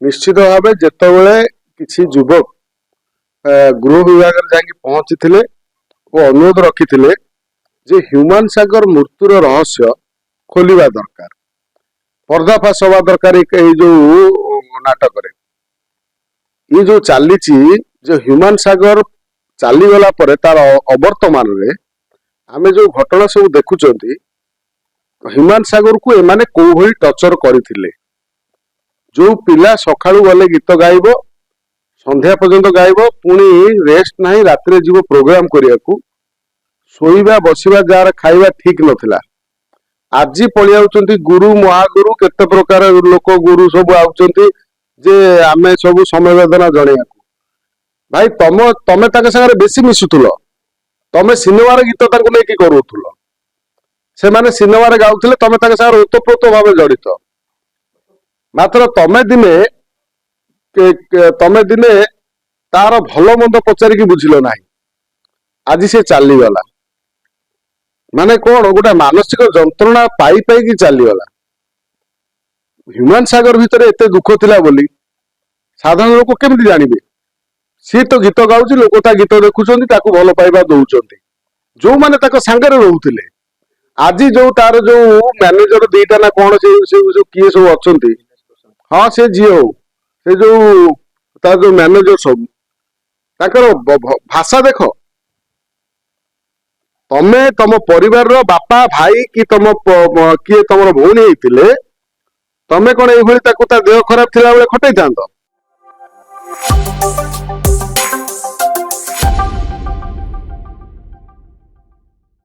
निश्चित भाव जितेबले किसी युवक गृह विभाग जाकि पहुंची और अनुरोध रखी जे ह्यूमन सागर मृत्युर रहस्य खोलिबा दरकार पर्दाफाश हवा दरकार जो नाटक ये जो चली जो ह्यूमन सागर चलीगला तार अवर्तमान रे आमे जो घटना सब देखुंट ह्यूमन सागर को एमाने को भली टर्चर करथिले जो पिला सकाळू गले गीत गाइबो संध्या पर्यंत गाइबो पुणी रेस्ट नहीं रात जीव प्रोग्राम करिया शोइबा बसिबा जार खाइबा ठीक नथिला आज पळि आउचंती गुरु महागुरु केते प्रकार लोक गुरु सब आउचंती जे आमे सब समवेदना जणैया भाई तमे ताके संगे बेसी मिसुथुलो तमे सिनेमार गीत ताको नै कि करूथुलो से माने सिनेमार गाउथले तमे ताके संगे ओतप्रोत भाव जड़ित मात्र तमे दिने तार भल मंद पचारिकी बुझिलो नाही आज से चलीगला माने कौन गोटे मानसिक जंत्रणा पाई पाई चलीगला ह्यूमन सागर भितर एते दुख थिला बोली साधारण लोक केमती जानिबे सी तो गीत गाउची लोक ता गीत देखुछंती ताकू भल पाइबा दउचंती जो माने ताको संगरे रहउथिले आज जो तार जो मैनेजर दीटा ना कौन से किए सब अछंती हाँ से जी हो से जो तार जो मैनेजर सब ताकर भाषा देख तमे तम परिवार रो बापा भाई कि तम किए तमर भौणी हेतिले तमे कोन एई भली ताकू ता देह खराब थिला बेले खटै थांतो।